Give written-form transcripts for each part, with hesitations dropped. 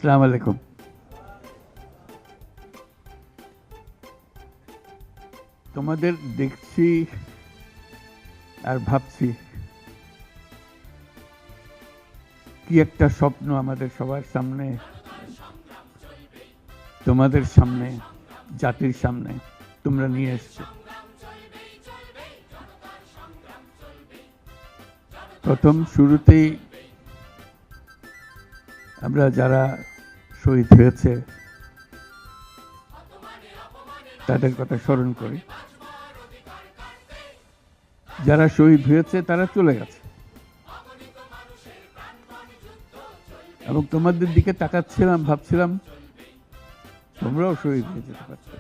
আসসালামু আলাইকুম। তোমাদের দেখছি আর ভাবছি কি একটা স্বপ্ন আমাদের সবার সামনে, তোমাদের সামনে, জাতির সামনে তোমরা নিয়ে এসছো। প্রথম শুরুতেই আমরা যারা শহীদ হয়েছে তাদের কথা স্মরণ করি। যারা শহীদ হয়েছে তারা চলে গেছে, এবং তোমাদের দিকে তাকাচ্ছিলাম, ভাবছিলাম তোমরাও শহীদ হয়ে যেতে পারতে।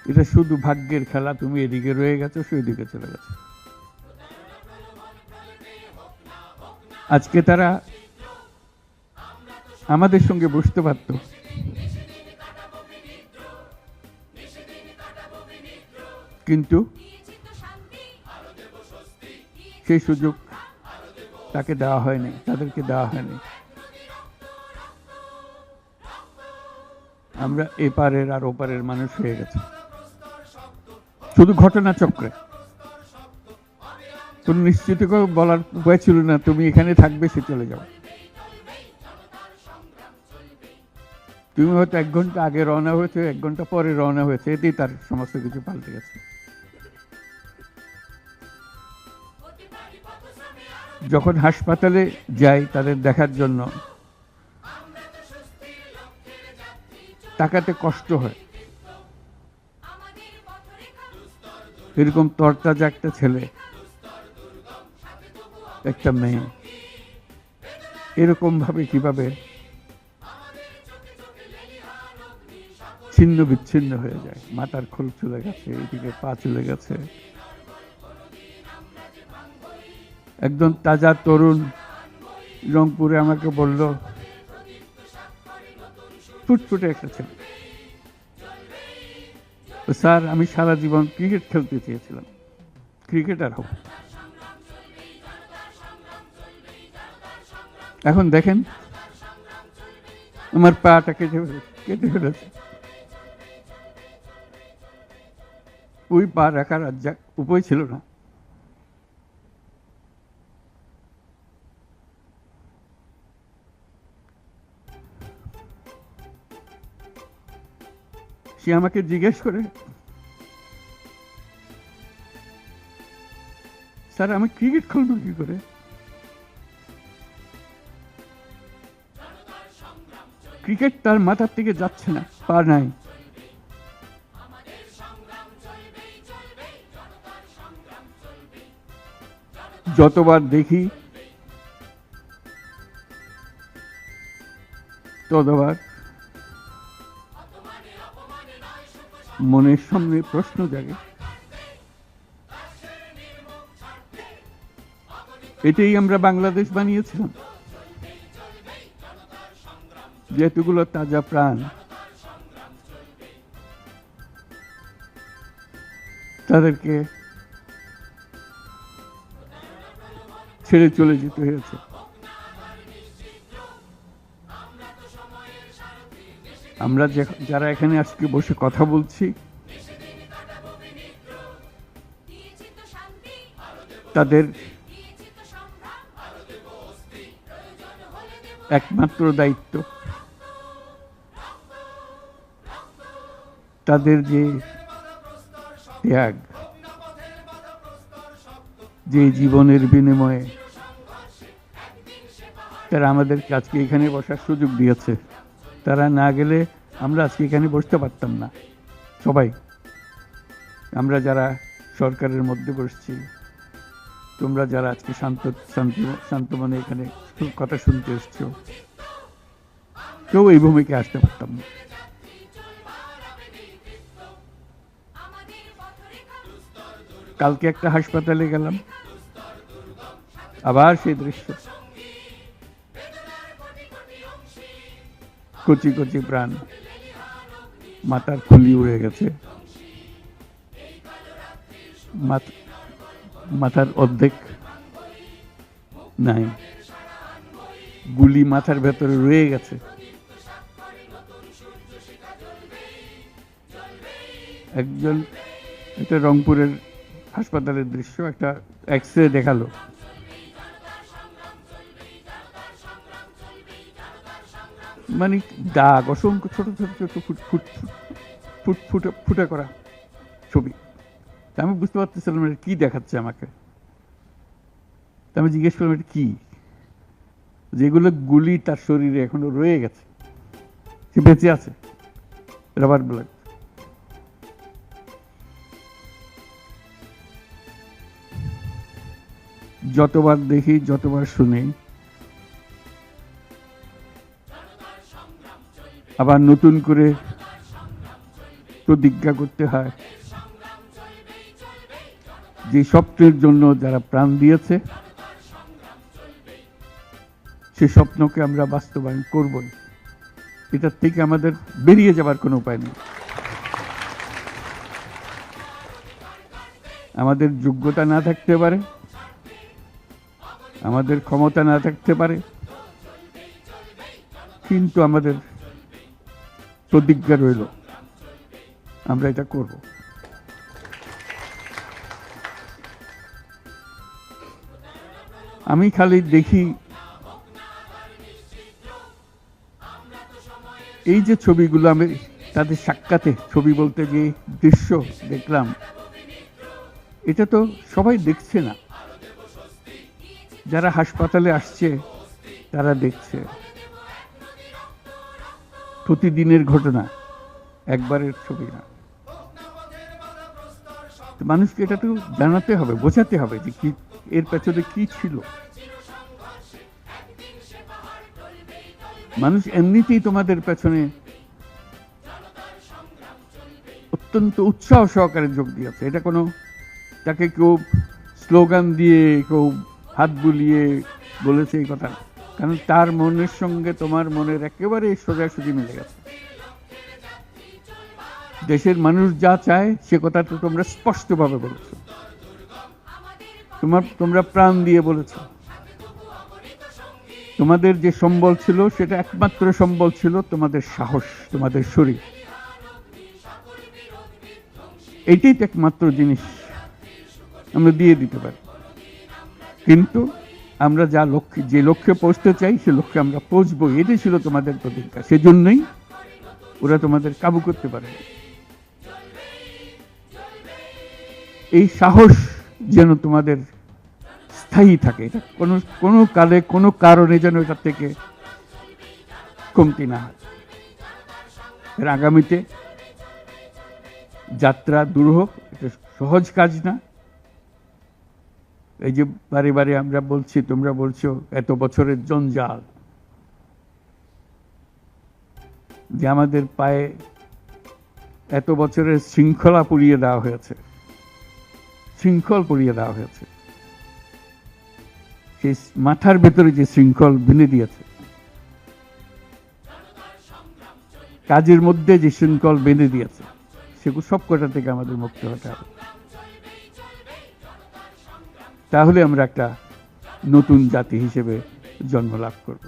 এটা শুধু ভাগ্যের খেলা, তুমি এদিকে রয়ে গেছো, সেই দিকে চলে গেছো। আজকে তারা আমাদের সঙ্গে বসতে পারত, কিন্তু সেই সুযোগ তাকে দেওয়া হয়নি, তাদেরকে দেওয়া হয়নি। আমরা এপারের আর ওপারের মানুষ হয়ে গেছে শুধু ঘটনা চক্রে। কোন নিশ্চিত বলার উপায় ছিল না তুমি এখানে থাকবে, সে চলে যাও। তুমি হয়তো 1 ঘন্টা আগে রওনা হয়েছে, 1 ঘন্টা পরে রওনা হয়েছে, এতেই তার সমস্ত কিছু পাল্টে গেছে। যখন হাসপাতালে যাই তাদের দেখার জন্য, তাকাতে কষ্ট হয়। এরকম তরতাজা একটা ছেলে, একটা মেয়ে এরকম ভাবে কিভাবে ছিন্ন বিচ্ছিন্ন হয়ে যায়। মাথার খোল চলে গেছে, এদিকে পা চলে গেছে। একদম তাজা তরুণ রংপুরে আমাকে বলল, ফুটফুটে একটা ছেলে, স্যার আমি সারা জীবন ক্রিকেট খেলতে চেয়েছিলাম, ক্রিকেটার হব। এখন দেখেন আমার পাটা কেটে ফেলেছে। ওই পা রাখার আর উপায় ছিল না। সে আমাকে জিজ্ঞেস করে, স্যার আমি ক্রিকেট খেলবো কি করে? ক্রিকেট তার মাথার থেকে যাচ্ছে না, পা নাই। যতবার দেখি ততবার মনের সামনে প্রশ্ন জাগে। এটাই আমরা বাংলাদেশ বানিয়েছিলাম, যেহেতুগুলো তাজা প্রাণ তাদেরকে ছেড়ে চলে যেতে হয়েছে। আমরা যারা এখানে আজকে বসে কথা বলছি, তাদের একমাত্র দায়িত্ব, তাদের যে ত্যাগ, যে জীবনের বিনিময়ে তারা আমাদেরকে আজকে এখানে বসার সুযোগ দিয়েছে। তারা না গেলে আমরা আজকে এখানে বসতে পারতাম না। সবাই আমরা যারা সরকারের মধ্যে বসছি, তোমরা যারা আজকে শান্ত মনে এখানে কথা শুনতে এসছো, কেউ এই ভূমিকে আসতে পারতাম না। কালকে একটা হাসপাতালে গেলাম, আবার সেই দৃশ্য, কচি কচি প্রাণ, মাথার খুলি উড়ে গেছে, মাথার অর্ধেক নাই, গুলি মাথার ভেতরে রয়ে গেছে। একজন, এটা রংপুরের হাসপাতালের দৃশ্য, একটা এক্স-রে দেখালো, মানে দাগ, অসংখ্য ছোট ছোট ছোট ফুটে করা ছবি। আমি বুঝতে পারতেছিলাম এটা কি দেখাচ্ছে আমাকে। আমি জিজ্ঞেস করলাম এটা কি? যেগুলো গুলি তার শরীরে এখনো রয়ে গেছে, সে বেঁচে আছে, রাবার ব্লাড। যতবার দেখি, যতবার শুনি, আবার নতুন করে প্রতিজ্ঞা করতে হয় যে স্বপ্নের জন্য যারা প্রাণ দিয়েছে সে স্বপ্নকে আমরা বাস্তবায়ন করবই। এটার থেকে আমাদের বেরিয়ে যাবার কোনো উপায় নেই। আমাদের যোগ্যতা না থাকতে পারে, আমাদের ক্ষমতা না থাকতে পারে, কিন্তু আমাদের প্রতিজ্ঞা রইল আমরা এটা করব। আমি খালি দেখি এই যে ছবিগুলো, আমি তাদের সাক্ষাতে ছবি বলতে যে দৃশ্য দেখলাম, এটা তো সবাই দেখছে না। যারা হাসপাতালে আসছে তারা দেখছে, প্রতিদিনের ঘটনা, একবারের ছবি না। মানুষকে এটা তো জানাতে হবে, বোঝাতে হবে যে কি এর পেছনে কি ছিল। মানুষ এমনিতেই তোমাদের পেছনে অত্যন্ত উৎসাহ সহকারে যোগ দিয়েছে। এটা কোনো তাকে কেউ স্লোগান দিয়ে, কেউ হাত বুলিয়ে বলেছে এই কথা, কারণ তার মনের সঙ্গে তোমার মনের একেবারে সোজাসুজি মিলে গেছে। দেশের মানুষ যা চায় সে কথাটা তোমরা স্পষ্টভাবে বলেছো, তোমরা প্রাণ দিয়ে বলেছো। তোমাদের যে সম্বল ছিল সেটা একমাত্র সম্বল ছিল তোমাদের সাহস, তোমাদের শরীর। এটাই তো একমাত্র জিনিস আমরা দিয়ে দিতে পারি। কিন্তু আমরা যে লক্ষ্যে পৌঁছতে চাই সে লক্ষ্যে আমরা পৌঁছবো, এটাই ছিল তোমাদের প্রতিজ্ঞা। সেজন্যই ওরা তোমাদের কাবু করতে পারে। এই সাহস যেন তোমাদের স্থায়ী থাকে, এটা কোনো কালে কোনো কারণে যেন এটা থেকে কমতি না হয়। এর আগামীতে যাত্রা দুরূহ, এটা সহজ কাজ না। এই যে বারে বারে আমরা বলছি, তোমরা বলছো এত বছরের জঞ্জাল, যে আমাদের পায়ে এত বছরের শৃঙ্খলা পুড়িয়ে দেওয়া হয়েছে, শৃঙ্খল পুড়িয়ে দেওয়া হয়েছে। সেই মাথার ভেতরে যে শৃঙ্খল বেঁধে দিয়েছে, কাজের মধ্যে যে শৃঙ্খল বেঁধে দিয়েছে, সেগুলো সব কটা থেকে আমাদের মুক্ত হতে হবে। তাহলে আমরা একটা নতুন জাতি হিসেবে জন্ম লাভ করব।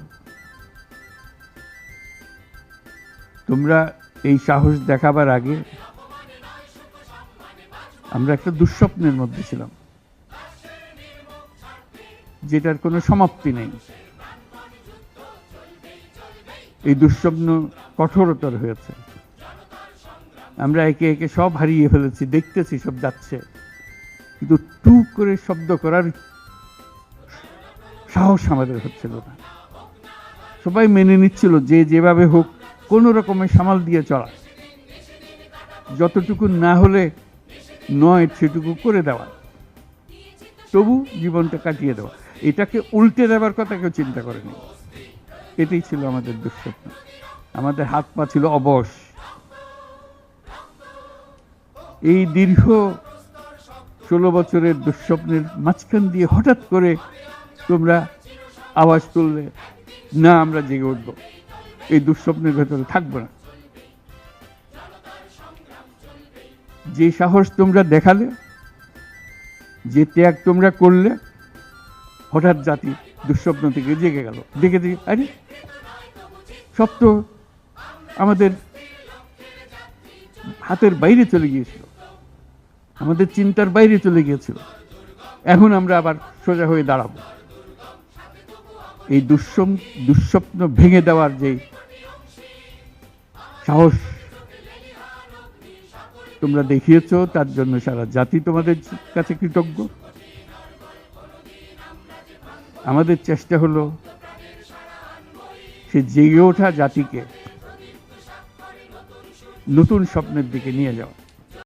তোমরা এই সাহস দেখাবার আগে আমরা একটা দুঃস্বপ্নের মধ্যে ছিলাম, যেটার কোনো সমাপ্তি নেই। এই দুঃস্বপ্ন কঠোরতর হয়েছে। আমরা একে একে সব হারিয়ে ফেলেছি, দেখতেছি সব যাচ্ছে, কিন্তু টু করে শব্দ করার সাহস আমাদের হচ্ছিল না। সবাই মেনে নিচ্ছিল যে যেভাবে হোক কোন রকমের সামাল দিয়ে চলা, যতটুকু না হলে নয় সেটুকু করে দেওয়া, তবু জীবনটা কাটিয়ে দেওয়া। এটাকে উল্টে দেওয়ার কথা কেউ চিন্তা করেনি। এটাই ছিল আমাদের দুঃস্বপ্ন। আমাদের হাত পা ছিল অবশ। এই দীর্ঘ 16 বছরের দুঃস্বপ্নের মাঝখান দিয়ে হঠাৎ করে তোমরা আওয়াজ তুললে, না আমরা জেগে উঠব, এই দুঃস্বপ্নের ভেতরে থাকবো না। যে সাহস তোমরা দেখালে, যে ত্যাগ তোমরা করলে, হঠাৎ জাতি দুঃস্বপ্ন থেকে জেগে গেল, দেখে দেখি আরে সব তো আমাদের হাতের বাইরে চলে গিয়েছিল, আমাদের চিন্তার বাইরে চলে গিয়েছিল, এখন আমরা আবার সোজা হয়ে দাঁড়াবো। এই দুঃস্বপ্ন ভেঙে দেওয়ার যে সাহস তোমরা দেখিয়েছো, তার জন্য সারা জাতি তোমাদের কাছে কৃতজ্ঞ। আমাদের চেষ্টা হলো সে জেগে ওঠা জাতিকে নতুন স্বপ্নের দিকে নিয়ে যাওয়া।